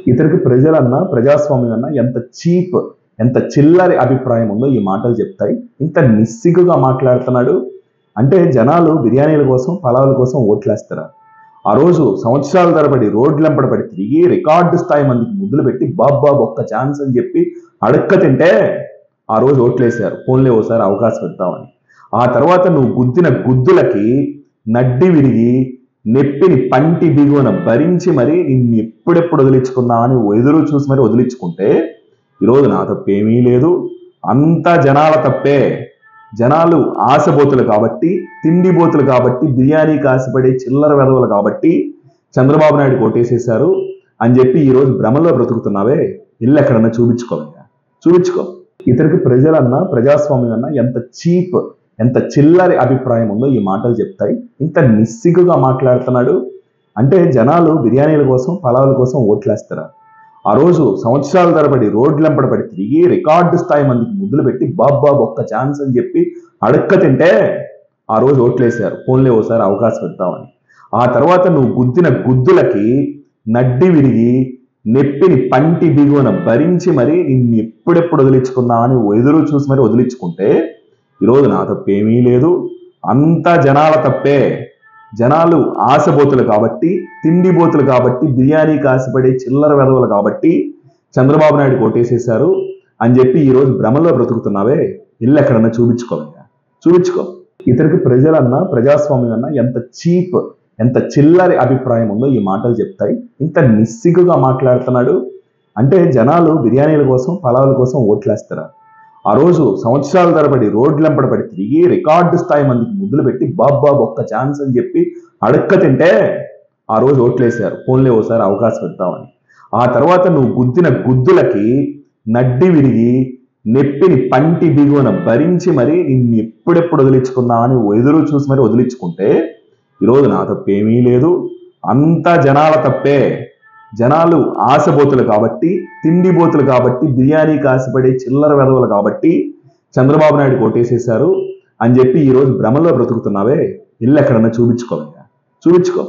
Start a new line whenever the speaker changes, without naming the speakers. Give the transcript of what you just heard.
ఇతనికి ప్రజలన్నా ప్రజాస్వామ్యం అన్నా ఎంత చీప్, ఎంత చిల్లరి అభిప్రాయం ఉందో ఈ మాటలు చెప్తాయి. ఇంత నిస్సిగ్గుగా మాట్లాడుతున్నాడు అంటే జనాలు బిర్యానీల కోసం, పలావుల కోసం ఓట్లేస్తారా? ఆ రోజు సంవత్సరాల తరబడి రోడ్లెంబడి పడి తిరిగి రికార్డు స్థాయి మందికి ముద్దులు పెట్టి బాబా ఒక్క ఛాన్స్ అని చెప్పి అడక్క తింటే ఆ రోజు ఓట్లేశారు. పోన్లే ఓసారి అవకాశం ఇద్దామని. ఆ తర్వాత నువ్వు గుద్దిన గుద్దులకి నడ్డి విరిగి నెప్పిని పంటి దిగువన భరించి మరి నిన్ను ఎప్పుడెప్పుడు వదిలించుకున్నా అని ఎదురు చూసి మరి వదిలించుకుంటే ఈరోజు నా తప్పేమీ లేదు, అంతా జనాల తప్పే. జనాలు ఆశబోతులు కాబట్టి, తిండిబోతులు కాబట్టి, బిర్యానీకి ఆశపడే చిల్లర వెధవలు కాబట్టి చంద్రబాబు నాయుడు కొట్టేసేశారు అని చెప్పి ఈరోజు భ్రమలో బ్రతుకుతున్నావే, ఇల్లు ఎక్కడన్నా చూపించుకో. ఇతనికి ప్రజలన్నా ప్రజాస్వామ్యం అన్నా ఎంత చీప్, ఎంత చిల్లరి అభిప్రాయం ఉందో ఈ మాటలు చెప్తాయి. ఇంత నిస్సిగ్గుగా మాట్లాడుతున్నాడు అంటే జనాలు బిర్యానీల కోసం, పలావుల కోసం ఓట్లేస్తారా? ఆ రోజు సంవత్సరాల తరబడి రోడ్లెంబడి పడి తిరిగి రికార్డు స్థాయి మందికి ముద్దులు పెట్టి బాబా ఒక్క ఛాన్స్ అని చెప్పి అడక్క తింటే ఆ రోజు ఓట్లేశారు. పోన్లే ఓసారి అవకాశం ఇద్దామని. ఆ తర్వాత నువ్వు గుద్దిన గుద్దులకి నడ్డి విరిగి నెప్పిని పంటి దిగువన భరించి మరి నిన్ను ఎప్పుడెప్పుడు వదిలించుకున్నా అని ఎదురు చూసి మరి వదిలించుకుంటే ఈరోజు నా తప్పేమీ లేదు, అంతా జనాల తప్పే. జనాలు ఆశబోతులు కాబట్టి, తిండిబోతులు కాబట్టి, బిర్యానీకి ఆశపడే చిల్లర వెధవలు కాబట్టి చంద్రబాబు నాయుడు కొట్టేసేశారు అని చెప్పి ఈరోజు భ్రమలో బ్రతుకుతున్నావే, ఇల్లు ఎక్కడన్నా చూపించుకో. ఇతనికి ప్రజలన్నా ప్రజాస్వామ్యం అన్నా ఎంత చీప్, ఎంత చిల్లరి అభిప్రాయం ఉందో ఈ మాటలు చెప్తాయి. ఇంత నిస్సిగ్గుగా మాట్లాడుతున్నాడు అంటే జనాలు బిర్యానీల కోసం, పలావుల కోసం ఓట్లేస్తారా? ఆ రోజు సంవత్సరాల తరబడి రోడ్లెంబడి పడి తిరిగి రికార్డు స్థాయి మందికి ముద్దులు పెట్టి బాబా ఒక్క ఛాన్స్ అని చెప్పి అడక్క తింటే ఆ రోజు ఓట్లేశారు. పోన్లే ఓసారి అవకాశం ఇద్దామని. ఆ తర్వాత నువ్వు గుద్దిన గుద్దులకి నడ్డి విరిగి నెప్పిని పంటి దిగువన భరించి మరి నిన్ను ఎప్పుడెప్పుడు వదిలించుకున్నా అని ఎదురు చూసి మరి వదిలించుకుంటే ఈరోజు నా తప్పేమీ లేదు, అంతా జనాల తప్పే. జనాలు ఆశబోతులు కాబట్టి, తిండిబోతులు కాబట్టి, బిర్యానీకి ఆశపడే చిల్లర వెధవలు కాబట్టి చంద్రబాబు నాయుడు కొట్టేసేశారు అని చెప్పి ఈరోజు భ్రమలో బ్రతుకుతున్నావే, ఇల్లు ఎక్కడన్నా చూపించుకో.